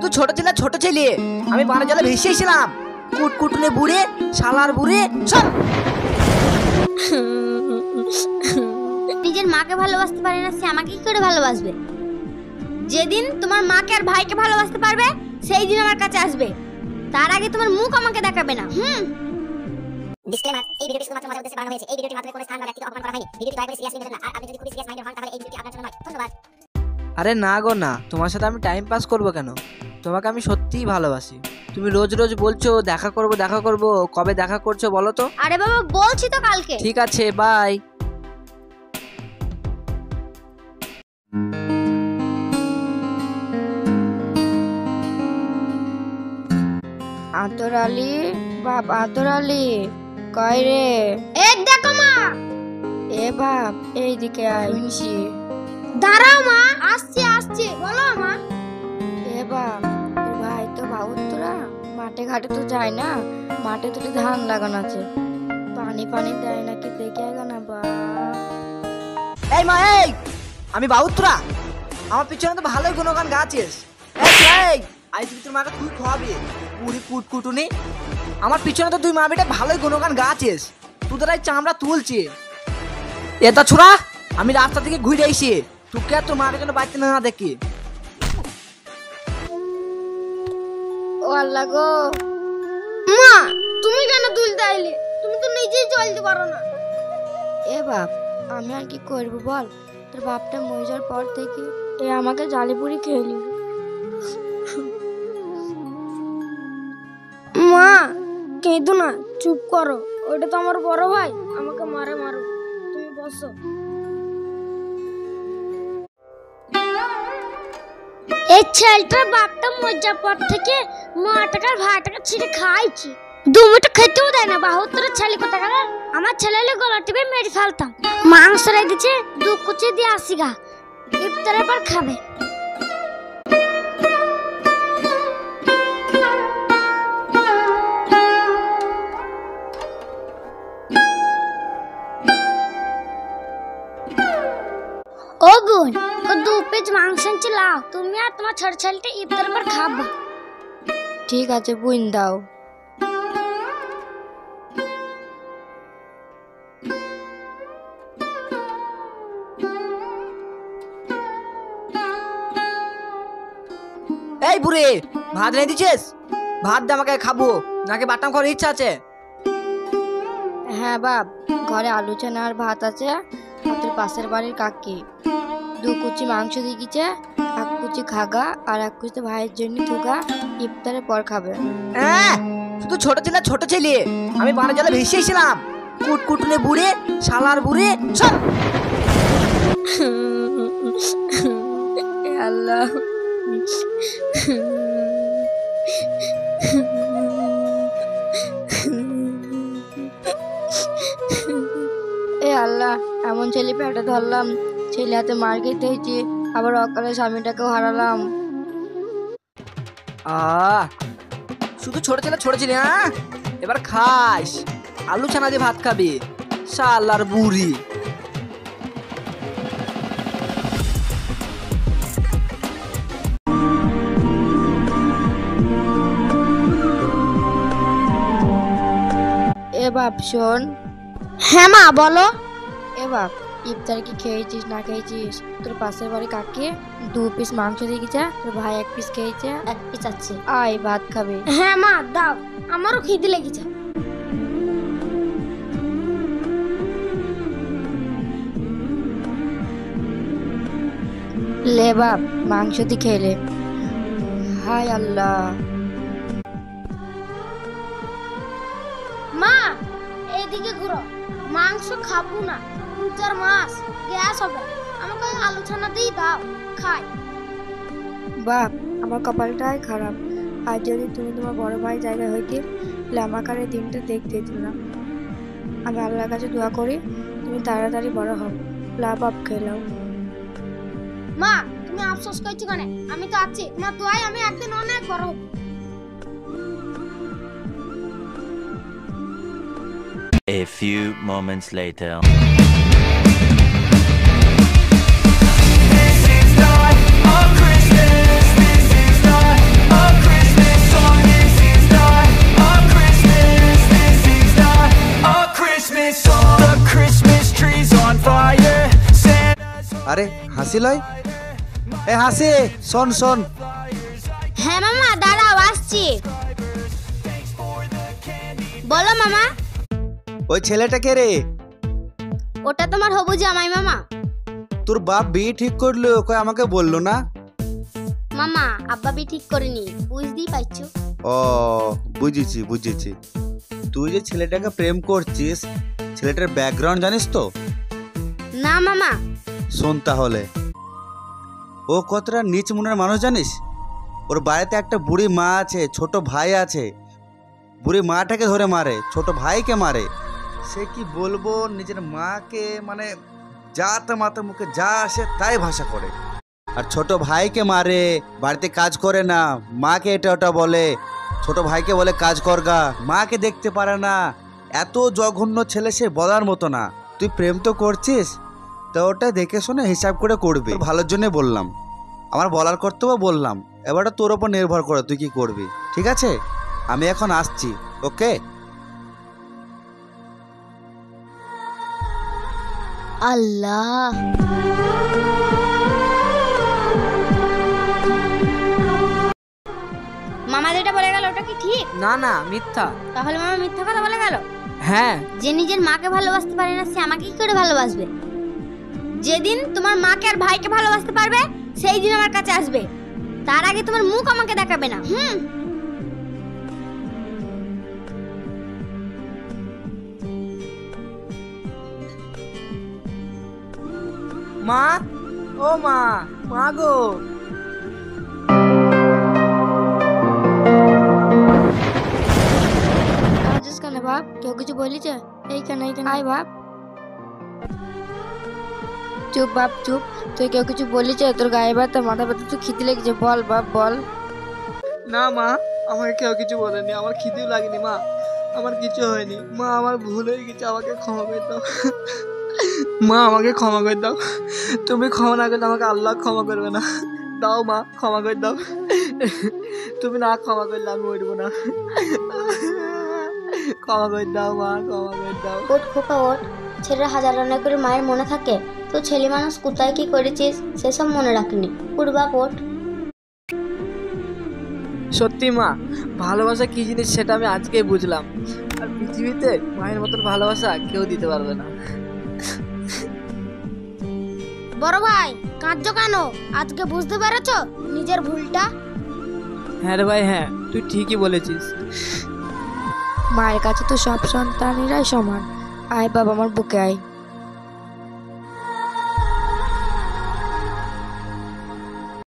শুধু ছোট ছেলে আমি বানা জলে ভেসেছিলাম। কুটকুটুনে বুড়ে শালার বুড়ে সব। নিজের মাকে ভালোবাসতে পারে না, সে আমাকে কি করে ভালোবাসবে? যেদিন তোমার মাকে আর ভাইকে ভালোবাসতে পারবে সেই দিন আমার কাছে আসবে, তার আগে তোমার মুখ আমাকে দেখাবে না। ডিসক্লেমার, এই ভিডিওটি শুধুমাত্র মজার উদ্দেশ্যে বানানো হয়েছে। এই ভিডিওটির মাধ্যমে কোনো স্থান বা ব্যক্তিকে অপমান করা হয়নি। ভিডিওটি দয়া করে সিরিয়াসলি নেবেন না। আর আপনি যদি খুবই সিরিয়াস মাইন্ডেড হন তাহলে এই ভিডিওটি আপনার জন্য নয়। ধন্যবাদ। আরে না গো না, তোমার সাথে আমি টাইম পাস করবো কেন? তোমাকে আমি সত্যিই ভালোবাসি। তুমি রোজ রোজ বলছো দেখা করবো, কবে দেখা করছো বলো তো? আরে বাবা বলছি তো কালকে। ঠিক আছে, বাই। আতর আলী, বাপ আতর আলী, কয় রে? এই দেখো মা। এ বাপ এইদিকে আয়। শুনছি। দাঁড়াও মা, আসছি। বলো মা। এ বাপ, তোর ভাই তো বাউত্তরা মাঠে ঘাটে তো যায় না, মাঠে তো ধান লাগানো আছে, পানি দেয় নাকি দেখে আগে না বাপ। এই মা, এই আমি বাউত্তরা, আমার পিছনে তো ভালোই গুণগান গাছিস। এই আজ তুই তোর মাকে তুই খাওয়াবি পুরি কুটকুটুনি। আমার পিছনে তো তুই মা বেটা ভালোই গুণগান গাছিস, তোদের এই চামড়া তুলছি। এটা ছোড়া, আমি রাস্তা থেকে ঘুরে এসে তোকে আর তোর মাকে যেন বাড়িতে না দেখি। ও আল্লাহ গো। মা তুমি কেন তুলতে আইলে? তুমি তো নিজেই চলতে পারো না। এ বাপ, আমি আর কি করবো বল? তোর বাপটা মরে যাওয়ার পর থেকে এ আমাকে জালিপুরি খেয়ে নিল। মা কেঁদো না, চুপ করো। ওটা তো আমার বড় ভাই, আমাকে মারো। তুমি বসো। এই ছেলেটার বাপটা মরে যাওয়ার পর থেকে মাটাকে আর ভাইটাকে ছিঁড়ে খাইছি, দুমুটো খেতেও দেয় না। বাহুত্তর ছেলে কোথাকার, আমার ছেলে গলা টিপে মেরে ফেলতাম। মাংস রেখেছে 2 কুচি দিয়ে 80 গা, ইফতারের পর খাবে। ও বোন, 2 পিস মাংস লাও, তুমি আর তোমার ছোট ছেলেটা ইফতারের পর খাবা। ঠিক আছে বুইন দাও। এই বুড়ে, ভাত নিয়ে দিছিস? ভাত দে আমাকে, খাবো নাকি বাটাম খাওয়ার ইচ্ছা আছে? হ্যাঁ বাপ, ঘরে আলু চানা আর ভাত আছে। তোর পাশের বাড়ির কাকি 2 কুচি মাংস দিয়ে গেছে, 1 কুচি খাগা আর 1 কুচি ভাইয়ের জন্য থুগা, ইফতারের পর খাবে। শুধু ছোট ছেলে আমি বানা জলে ভেসেছিলাম। কুটকুটুনে বুড়ে শালার বুড়ে সব। আল্লাহ, এ আল্লাহ, এমন ছেলে পেটে ধরলাম, ছেলে হাতে মার খেতে হয়েছে, আবার অকালে স্বামীটাকেও হারালাম। শুধু ছোট ছেলে এবার খাস, আলু ছানা দিয়ে ভাত খাবি শালার বুড়ি। এ বাপ শোন। হ্যাঁ মা বলো। এ বাপ, ইফতারে কি খেয়েছিস না খেয়েছিস? তোর পাশের বাড়ি কাকে 2 পিস মাংস দিয়ে গেছে, তোর ভাই 1 পিস খেয়েছে, 1 পিস আছে। আয় ভাত খাবে। হ্যাঁ মা দাও, আমারও খিদে লেগেছে। লে বাপ, মাংস দিয়ে খেলে। হায় আল্লাহ। মা এইদিকে ঘুরো, মাংস খাবো না, 2-4 মাস গ্যাস হবে, আমাকে আলু ছানা দিয়ে দাও খাই। বাপ, আমার কপালটাই খারাপ। আর যদি তুমি তোমার বড় ভাই জায়গায় হইতে, তাহলে আমাকে আর এই দিনটা দেখতে দিত না। আমি আল্লাহর কাছে দোয়া করি তুমি তাড়াতাড়ি বড় হও, লা বাপ খেলাও। মা তুমি আফসোস করছো কেন? আমি তো আছি, তোমার দোয়ায় আমি একদিন অনেক বড় হব। A few moments later. This is not a Christmas. This is not a হাসিলয়। এ হাসি, শোন শোন। হ্যাঁ মামা দাঁড়াও আসছি। বলো মামা। ওই ছেলেটা কে রে? ওটা তোমার হবু জামাই মামা। তোর বাপ বিয়ে ঠিক করলো, কই আমাকে বললো না? মামা আব্বা বি ঠিক করেনি, বুঝতেই পারছো। ও বুঝেছি বুঝেছি। তুই যে ছেলেটাকে প্রেম করছিস, ছেলেটার ব্যাকগ্রাউন্ড জানিস তো? না মামা। শোন তাহলে, ও কতটা নিচ মনের মানুষ জানিস? ওর বাড়িতে একটা বুড়ি মা আছে, ছোট ভাই আছে। বুড়ি মাটাকে ধরে মারে, ছোট ভাইকে মারে। সে কি বলবো, নিজের মাকে মানে যা তা মাথা মুখে যা আসে তাই ভাষা করে। আর ছোট ভাইকে মারে, বাড়িতে কাজ করে না, মাকে এটা ওটা বলে, ছোট ভাইকে বলে কাজ করগা, মাকে দেখতে পারে না। এত জঘন্য ছেলে, সে বলার মতো না। তুই প্রেম তো করছিস, তো ওটা দেখে শুনে হিসাব করে করবি। তোর ভালোর জন্য বললাম, আমার বলার কর্তব্য বললাম, এবারটা তোর ওপর নির্ভর করে তুই কি করবি। ঠিক আছে, আমি এখন আসছি। ওকে। আল্লাহ। মামা যেটা বলে গেল ওটা কি ঠিক? না না, মিথ্যা। তাহলে মামা মিথ্যা কথা বলে গেল। হ্যাঁ। যে নিজের মাকে ভালোবাসতে পারে না, সে আমাকে কি করে ভালোবাসবে? যেদিন তোমার মাকে আর ভাইকে ভালোবাসতে পারবে, সেই দিন আমার কাছে আসবে। তার আগে তোমার মুখ আমাকে দেখাবে না। মা, ও মা, মা গো। কাঁদছিস কেন বাপ? কেউ কিছু বলিছে? এইখানে আয় বাপ। চুপ বাপ চুপ। তুই কেউ কিছু বলিছে? তোর গায়ে ব্যথা, মাথা ব্যথা, তুই খিদে লেগেছে? বল বাপ বল। না মা, আমাকে কেউ কিছু বলেনি, আমার খিদেও লাগেনি মা, আমার কিছু হয়নি মা, আমার ভুল হয়ে গেছে, আমাকে ক্ষমা করে দাও মা, আমাকে ক্ষমা করে দাও। তুমি ক্ষমা না করলে আমাকে আল্লাহ ক্ষমা করবে না। দাও মা, ক্ষমা করে দাও। তুমি না ক্ষমা করলে আমি উঠবো না। ক্ষমা করে দাও মা, ক্ষমা করে দাও। ওঠ খোকা ওঠ। ছেলের হাজার রান্না করে মায়ের মনে থাকে, তো ছেলে মানুষ কোথায় কি করেছিস সেসব মনে রাখনি। পূর্বা ওঠ। সত্যি মা, ভালোবাসা কি জিনিস সেটা আমি আজকেই বুঝলাম। আর পৃথিবীতে মায়ের মতন ভালোবাসা কেউ দিতে পারবে না। বড় ভাই কাঁদছো কেন? আজকে বুঝতে পেরেছো নিজের ভুলটা? হ্যাঁ রে ভাই, হ্যাঁ তুই ঠিকই বলেছিস। মায়ের কাছে তো সব সন্তানেরাই সমান। আয় বাবা আমার বুকে আয়।